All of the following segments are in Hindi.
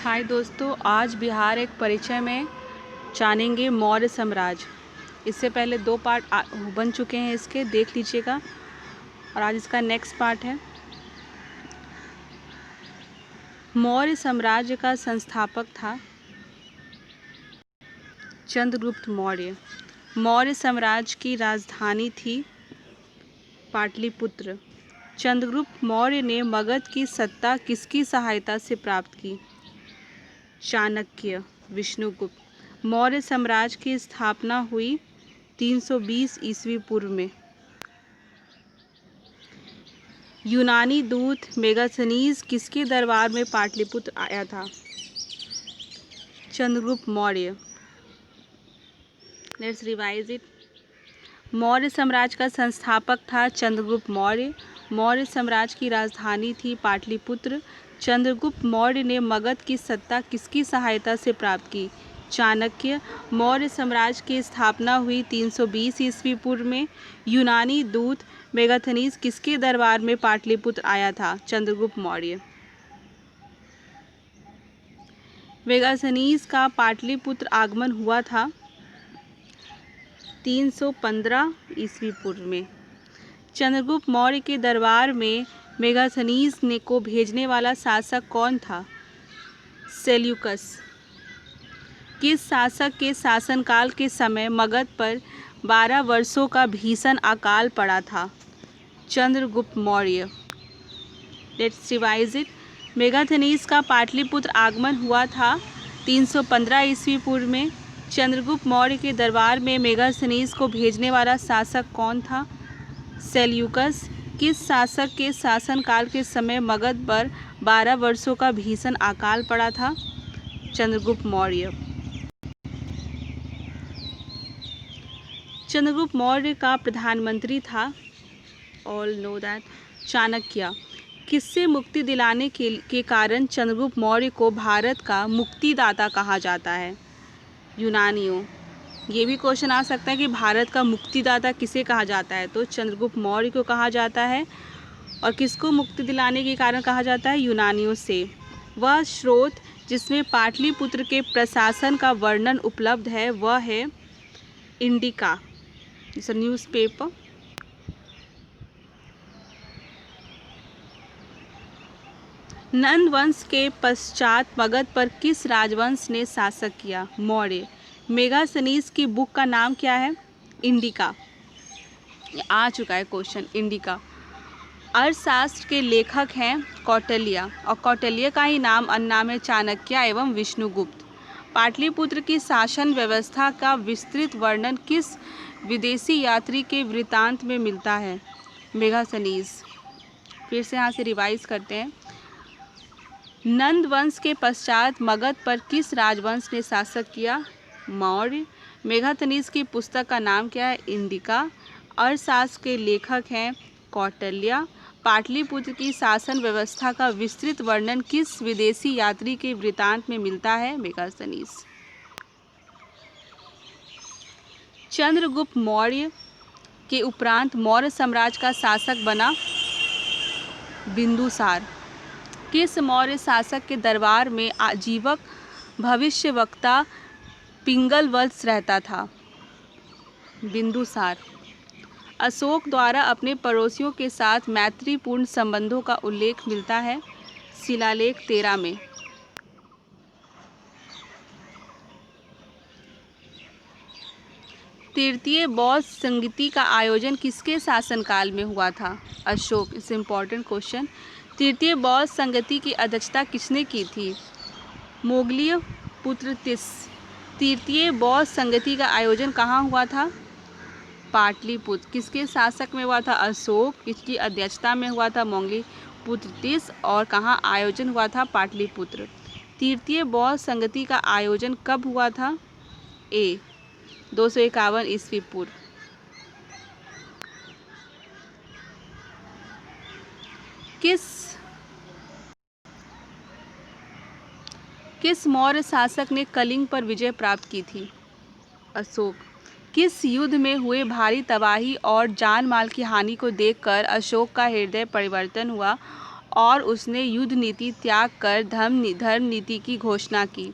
हाय दोस्तों, आज बिहार एक परिचय में जानेंगे मौर्य साम्राज्य। इससे पहले 2 पार्ट बन चुके हैं, इसके देख लीजिएगा। और आज इसका नेक्स्ट पार्ट है। मौर्य साम्राज्य का संस्थापक था चंद्रगुप्त मौर्य। मौर्य साम्राज्य की राजधानी थी पाटलिपुत्र। चंद्रगुप्त मौर्य ने मगध की सत्ता किसकी सहायता से प्राप्त की? चाणक्य, विष्णुगुप्त। मौर्य साम्राज्य की स्थापना हुई 320 ईस्वी पूर्व में। यूनानी दूत मेगास्थनीज किसके दरबार में पाटलिपुत्र आया था? Chandragupta Maurya. Let's revise it. Maurya साम्राज्य का संस्थापक था चंद्रगुप्त मौर्य। मौर्य साम्राज्य की राजधानी थी पाटलिपुत्र। चंद्रगुप्त मौर्य ने मगध की सत्ता किसकी सहायता से प्राप्त की? चाणक्य। मौर्य साम्राज्य की स्थापना हुई 320 ईस्वी पूर्व में। यूनानी दूत मेगास्थनीज किसके दरबार में पाटलिपुत्र आया था? चंद्रगुप्त मौर्य। मेगास्थनीज का पाटलिपुत्र आगमन हुआ था 315 ईस्वी पूर्व में। चंद्रगुप्त मौर्य के दरबार में मेगास्थनीज ने को भेजने वाला शासक कौन था? सेल्यूकस। किस शासक के शासनकाल के समय मगध पर 12 वर्षों का भीषण अकाल पड़ा था? Chandragupta Maurya. Let's revise it. Megasthenes का पाटलिपुत्र आगमन हुआ था 315 ईस्वी पूर्व में। चंद्रगुप्त मौर्य के दरबार में मेगास्थनीज को भेजने वाला शासक कौन था? सेल्यूकस। किस शासक के शासनकाल के समय मगध पर 12 वर्षों का भीषण अकाल पड़ा था? चंद्रगुप्त मौर्य। चंद्रगुप्त मौर्य का प्रधानमंत्री था, ऑल नो दैट, चाणक्य। किससे मुक्ति दिलाने के कारण चंद्रगुप्त मौर्य को भारत का मुक्तिदाता कहा जाता है? यूनानियों। ये भी क्वेश्चन आ सकता है कि भारत का मुक्तिदाता किसे कहा जाता है, तो चंद्रगुप्त मौर्य को कहा जाता है। और किसको मुक्ति दिलाने के कारण कहा जाता है? यूनानियों से। वह स्रोत जिसमें पाटलिपुत्र के प्रशासन का वर्णन उपलब्ध है वह है इंडिका, इट्स अ न्यूज़पेपर। नंद वंश के पश्चात मगध पर किस राजवंश ने शासन किया? मौर्य। मेगास्थनीज की बुक का नाम क्या है? इंडिका। आ चुका है क्वेश्चन, इंडिका। अर्थशास्त्र के लेखक हैं कौटिल्य, और कौटिल्य का ही अन्य नाम है चाणक्य एवं विष्णुगुप्त। पाटलिपुत्र की शासन व्यवस्था का विस्तृत वर्णन किस विदेशी यात्री के वृत्तांत में मिलता है? मेगास्थनीज। फिर से यहाँ से रिवाइज करते हैं। नंद वंश के पश्चात मगध पर किस राजवंश ने शासन किया? मौर्य। मेगास्थनीज की पुस्तक का नाम क्या है? इंडिका। अर्थशास्त्र के लेखक हैं कौटिल्य। पाटलिपुत्र की शासन व्यवस्था का विस्तृत वर्णन किस विदेशी यात्री के वृत्तांत में मिलता है? मेगास्थनीज। चंद्रगुप्त मौर्य के उपरांत मौर्य साम्राज्य का शासक बना बिंदुसार। किस मौर्य शासक के दरबार में आजीवक भविष्यवक्ता पिंगलवत्स रहता था? बिंदुसार। अशोक द्वारा अपने पड़ोसियों के साथ मैत्रीपूर्ण संबंधों का उल्लेख मिलता है शिलालेख 13 में। तृतीय बौद्ध संगीति का आयोजन किसके शासनकाल में हुआ था? अशोक। It's important question. तृतीय बौद्ध संगीति की अध्यक्षता किसने की थी? मोगलिय पुत्र तिस। तृतीय बौद्ध संगीति का आयोजन कहाँ हुआ था? पाटलिपुत्र। किसके शासक में हुआ था? अशोक। इसकी अध्यक्षता में हुआ था मोगली पुत्र तिस, और कहाँ आयोजन हुआ था? पाटलिपुत्र। तृतीय बौद्ध संगीति का आयोजन कब हुआ था? ए 251 ईस्वी पूर्व। किस मौर्य शासक ने कलिंग पर विजय प्राप्त की थी? अशोक। किस युद्ध में हुए भारी तबाही और जान माल की हानि को देखकर अशोक का हृदय परिवर्तन हुआ और उसने युद्ध नीति त्याग कर धर्म नीति की घोषणा की।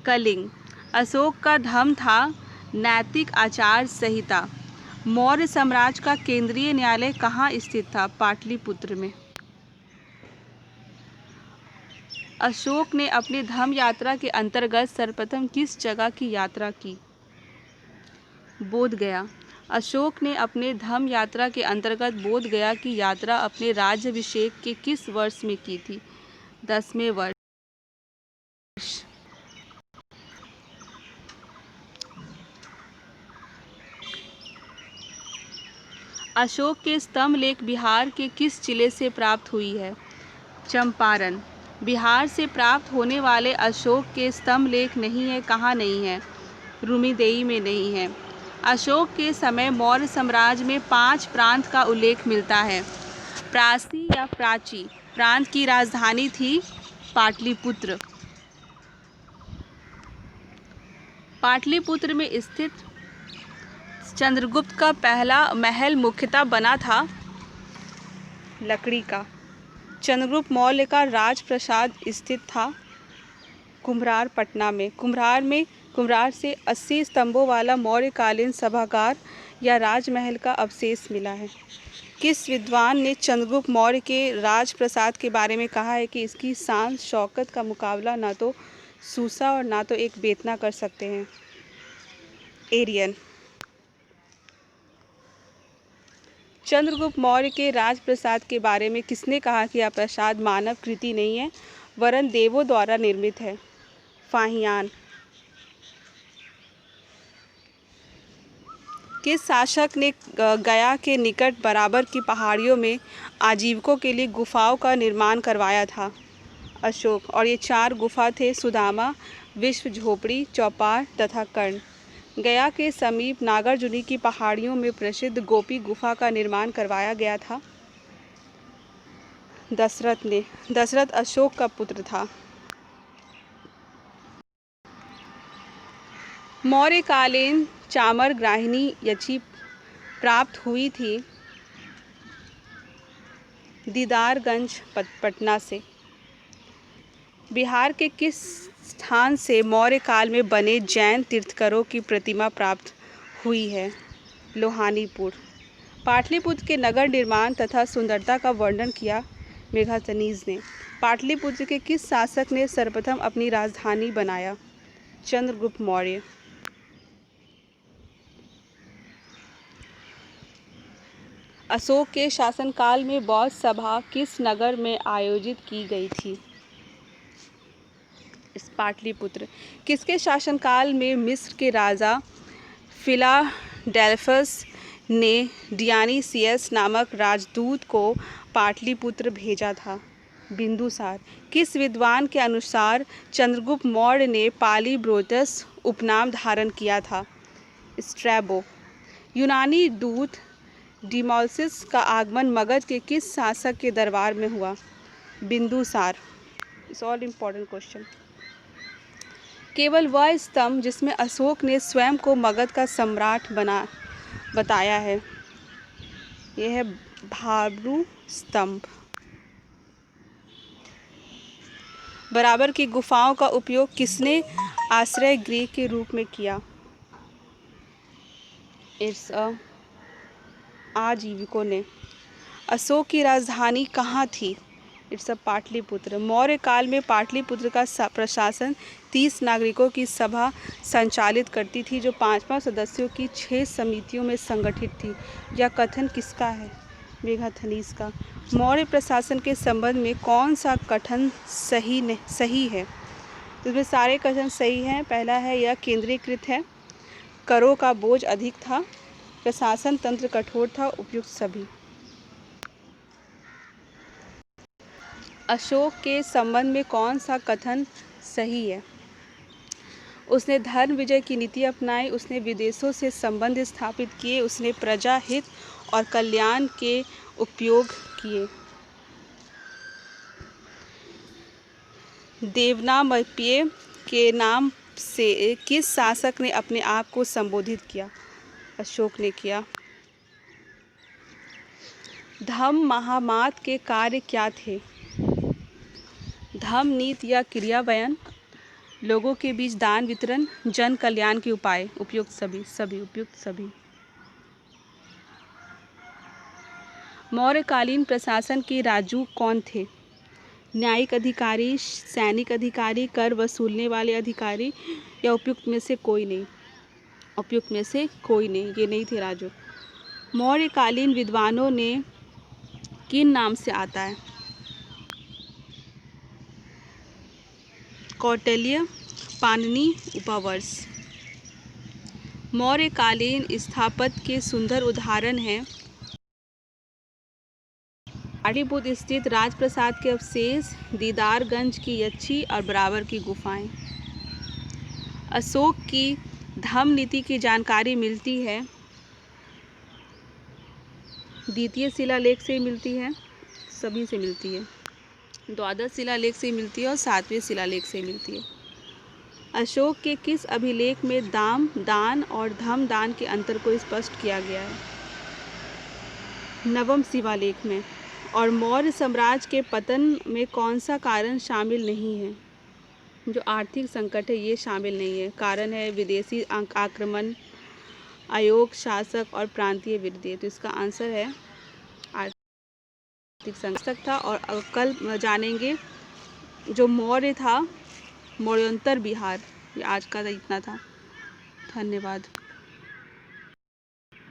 कलिंग, अशोक का धर्म था नैतिक आचार संहिता। मौर्य साम्राज्य का केंद्रीय न्यायालय कहाँ स्थित था? पाटलिपुत्र में। अशोक ने अपनी धम्म यात्रा के अंतर्गत सर्वप्रथम किस जगह की यात्रा की? बोध गया। अशोक ने अपने धम्म यात्रा के अंतर्गत बोध गया की यात्रा अपने राज्याभिषेक के किस वर्ष में की थी? 10वें वर्ष। अशोक के स्तंभ लेख बिहार के किस जिले से प्राप्त हुई है? चंपारण। बिहार से प्राप्त होने वाले अशोक के स्तंभ लेख नहीं है, कहाँ नहीं है? रूमीदेई में नहीं है। अशोक के समय मौर्य साम्राज्य में 5 प्रांत का उल्लेख मिलता है। प्राची या प्राची प्रांत की राजधानी थी पाटलिपुत्र। पाटलिपुत्र में स्थित चंद्रगुप्त का पहला महल मुख्यतः बना था लकड़ी का। चंद्रगुप्त मौर्य का राजप्रासाद स्थित था कुम्हरार पटना में। कुम्हरार से 80 स्तंभों वाला मौर्यकालीन सभागार या राजमहल का अवशेष मिला है। किस विद्वान ने चंद्रगुप्त मौर्य के राजप्रासाद के बारे में कहा है कि इसकी शान शौकत का मुकाबला ना तो सूसा और ना तो एक बेतना कर सकते हैं? एरियन। चंद्रगुप्त मौर्य के राजप्रासाद के बारे में किसने कहा कि यह प्रासाद मानव कृति नहीं है वरन देवों द्वारा निर्मित है? फाहियान। किस शासक ने गया के निकट बराबर की पहाड़ियों में आजीविकों के लिए गुफाओं का निर्माण करवाया था? अशोक। और ये 4 गुफा थे सुदामा, विश्व झोपड़ी, चौपार तथा कर्ण। गया के समीप नागार्जुनी की पहाड़ियों में प्रसिद्ध गोपी गुफा का निर्माण करवाया गया था दशरथ ने। दशरथ अशोक का पुत्र था। मौर्यकालीन चामर ग्राहिनी यची प्राप्त हुई थी दीदारगंज पटना से। बिहार के किस स्थान से मौर्य काल में बने जैन तीर्थंकरों की प्रतिमा प्राप्त हुई है? लोहानीपुर। पाटलिपुत्र के नगर निर्माण तथा सुंदरता का वर्णन किया मेगास्थनीज ने। पाटलिपुत्र के किस शासक ने सर्वप्रथम अपनी राजधानी बनाया? चंद्रगुप्त मौर्य। अशोक के शासनकाल में बौद्ध सभा किस नगर में आयोजित की गई थी? पाटलिपुत्र। किसके शासनकाल में मिस्र के राजा फिलाडेल्फस ने डियानीसियस नामक राजदूत को पाटलिपुत्र भेजा था? बिंदुसार। किस विद्वान के अनुसार चंद्रगुप्त मौर्य ने पालीब्रोतस उपनाम धारण किया था? स्ट्रैबो। यूनानी दूत डिमोलसिस का आगमन मगध के किस शासक के दरबार में हुआ? Bindusara. It's all important question. केवल वह स्तंभ जिसमें अशोक ने स्वयं को मगध का सम्राट बताया है, यह है भाब्रू स्तंभ। बराबर की गुफाओं का उपयोग किसने आश्रय गृह के रूप में किया? इट्स आजीविकों ने। अशोक की राजधानी कहाँ थी? इट्स पाटलिपुत्र। मौर्य काल में पाटलिपुत्र का प्रशासन 30 नागरिकों की सभा संचालित करती थी जो 5 सदस्यों की 6 समितियों में संगठित थी। यह कथन किसका है? मेगास्थनीज का। मौर्य प्रशासन के संबंध में कौन सा कथन सही है? इसमें सारे कथन सही हैं। पहला है यह केंद्रीकृत है, करों का बोझ अधिक था, प्रशासन तंत्र कठोर था, उपयुक्त सभी। अशोक के संबंध में कौन सा कथन सही है? उसने धर्म विजय की नीति अपनाई, उसने विदेशों से संबंध स्थापित किए, उसने प्रजा हित और कल्याण के उपयोग किए। देवनामप्रिय के नाम से किस शासक ने अपने आप को संबोधित किया? अशोक ने किया। धम्म महामात के कार्य क्या थे? धम्म नीति या क्रियान्वयन, लोगों के बीच दान वितरण, जन कल्याण के उपाय। उपयुक्त सभी उपयुक्त सभी। मौर्यकालीन प्रशासन के राजू कौन थे? न्यायिक अधिकारी, सैनिक अधिकारी, कर वसूलने वाले अधिकारी, या उपयुक्त में से कोई नहीं? उपयुक्त में से कोई नहीं, ये नहीं थे राजू। मौर्यकालीन विद्वानों ने किन नाम से आता है? कौटिल्य, पाणिनि, उपवर्ष। मौर्यकालीन स्थापत्य के सुंदर उदाहरण हैं पाटलिपुत्र स्थित राजप्रासाद के अवशेष, दीदारगंज की यक्षी और बराबर की गुफाएं। अशोक की धम्म नीति की जानकारी मिलती है द्वितीय शिलालेख से मिलती है, सभी से मिलती है, द्वादश शिलालेख से मिलती है और 7वें शिलालेख से मिलती है। अशोक के किस अभिलेख में दाम, दान और धम्म दान के अंतर को स्पष्ट किया गया है? 9वें शिलालेख में। और मौर्य साम्राज्य के पतन में कौन सा कारण शामिल नहीं है? जो आर्थिक संकट है ये शामिल नहीं है। कारण है विदेशी आक्रमण, अयोग्य शासक और प्रांतीय विरोधी। तो इसका आंसर है आर्थिक संकट था। और कल जानेंगे जो मौर्य था, मौर्योत्तर बिहार। ये आज का इतना था। धन्यवाद।